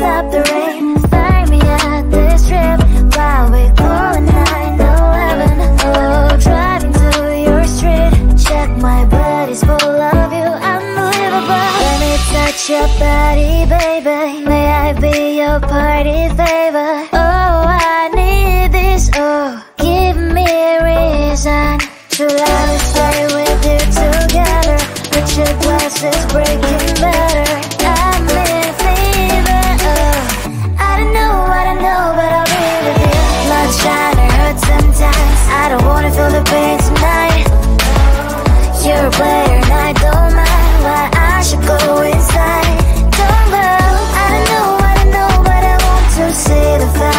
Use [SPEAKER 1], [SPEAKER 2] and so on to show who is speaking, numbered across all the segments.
[SPEAKER 1] stop the rain. Find me at this trip while we're going 9/11. Oh, driving to your street. Check my body's full of you, unbelievable. Let me touch your body, baby. May I be your party favor? Oh, I need this. Oh, give me a reason to let me stay with you together. Put your glasses breaking better. I'm in fever. Oh, I don't know, but I'll be with you. Blood trying to hurt sometimes. I don't wanna feel the pain tonight. You're a player and I don't mind why I should go inside. Don't know, I don't know, but I want to see the fire.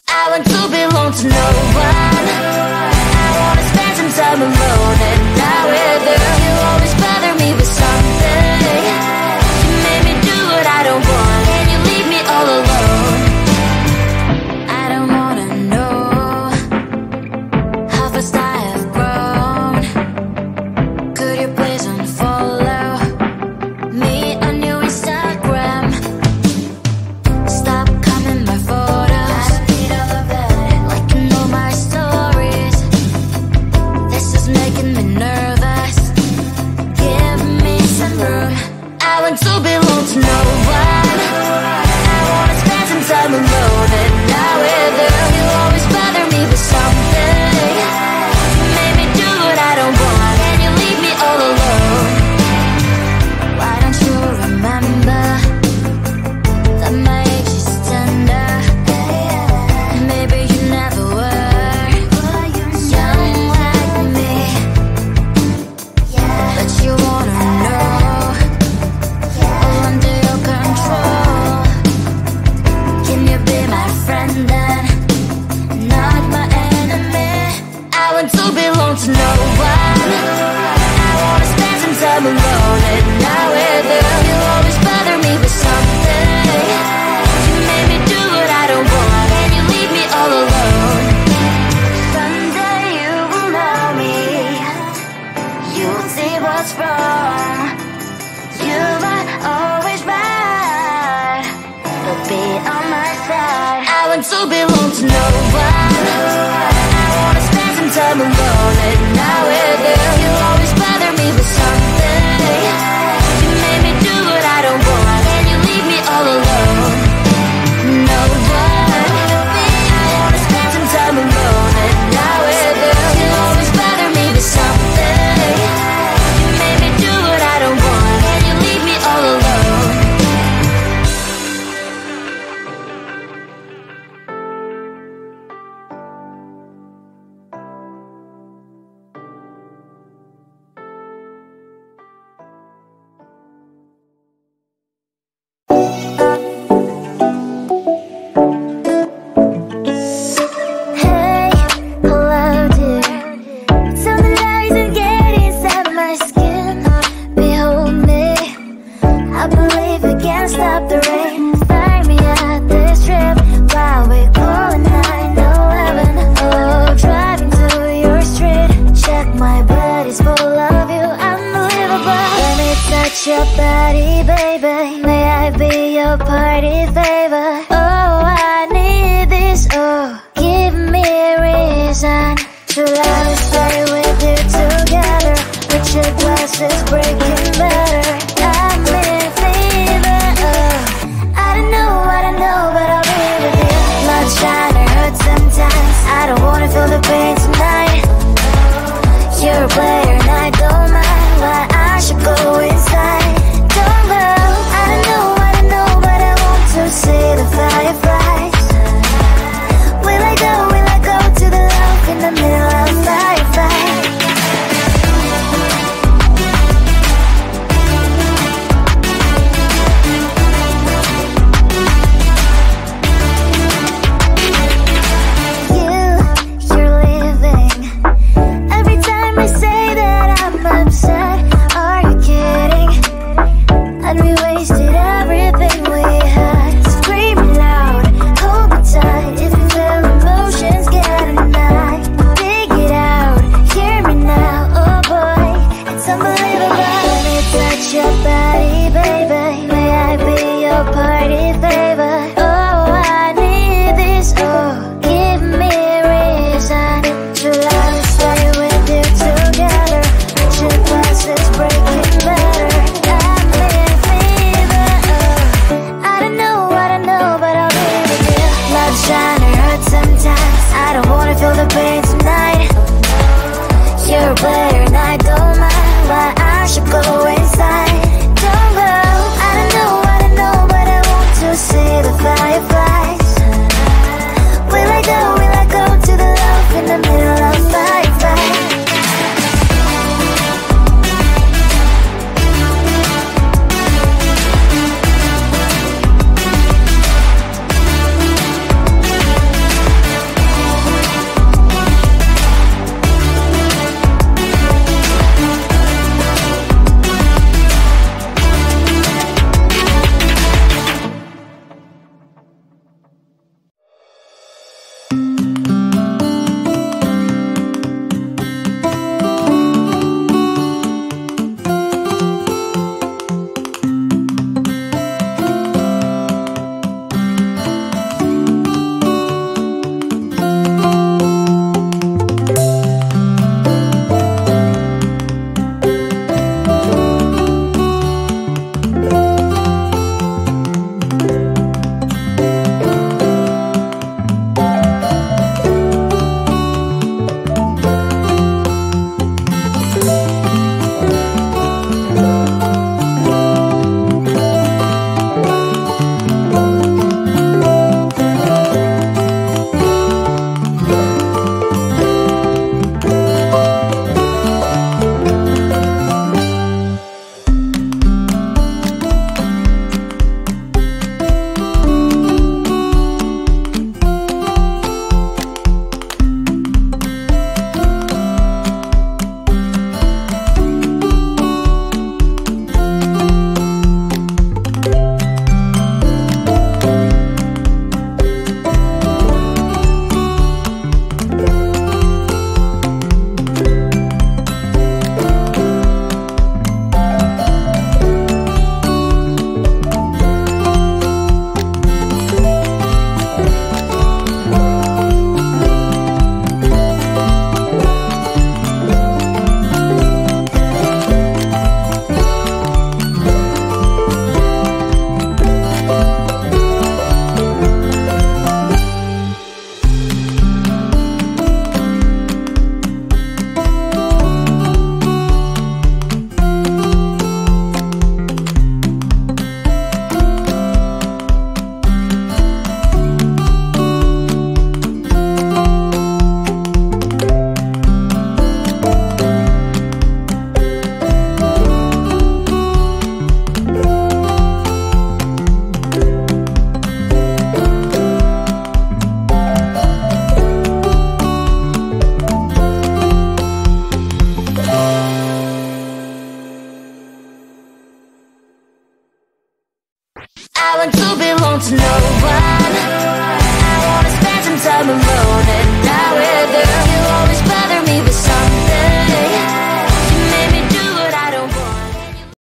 [SPEAKER 1] I want to belong to no one. I wanna spend some time alone and not with you. You always bother me with something. You made me do what I don't want, and you leave me all alone. I don't wanna know how fast I have grown. Could you please unfollow me on your Instagram? Stop coming my photos. I don't need all of that. Liking all my stories. This is making me nervous. Give me some room. I want to belong to no one. I wanna spend some time alone and not with you. You always bother me with something. You made me do what I don't want, and you leave me all alone. Why don't you remember that my age is tender? Maybe you never were young like me, but you wanna know all under your control. Can you be my friend then, not my enemy? I want to belong to no one. I wanna spend some time alone and not with you. You always bother me with something. You made me do what I don't want, and you leave me all alone. Someday you will know me. You'll see what's wrong. You are always right, but be on my side. I want to belong to no one. I wanna spend some time alone and not with you. You always bother me with something. You made me do what I don't want, and you leave me all alone. No one. I wanna spend some time alone and not with you. You always bother me with something. You made me do what I don't want, and you leave me all alone. Hey, hello dear. Something isn't getting inside my skin. Behold me. I believe we can't stop the rain. Find me at this trip while we calling 911. Oh, driving to your street. Check my body's full of you. Unbelievable. Let me touch your body, baby. May I be your party favor? Oh, I need this. Oh, give me a reason to love and stay with you together. But your glass is breaking better. I'm in fever. Oh, I don't know, but I'll be with you. Not trying to hurt sometimes. I don't wanna feel the pain tonight. You're a player and I don't mind. Why I should go inside. Don't go. I don't know, but I want to see the fireflies. Will I go to the love in the middle of the firefight? You're leaving. Every time I say that I'm upset, are you kidding? And we wasted everything we had. Screaming loud, hold me tight. If you feel emotions, get a knife. Dig it out, hear me now. Oh boy, it's unbelievable. Let me touch your body, baby. May I be your party favor? Oh, I need this. Oh, give me a reason to love and stay with you together. But your glass is breaking better. I'm in fever. Oh, I don't know, but I'll be with you. Love trying to hurt sometimes. I don't wanna feel the pain tonight. You're a player and I don't mind. Why I should go inside. Don't go. I don't know, but I want to see the fire.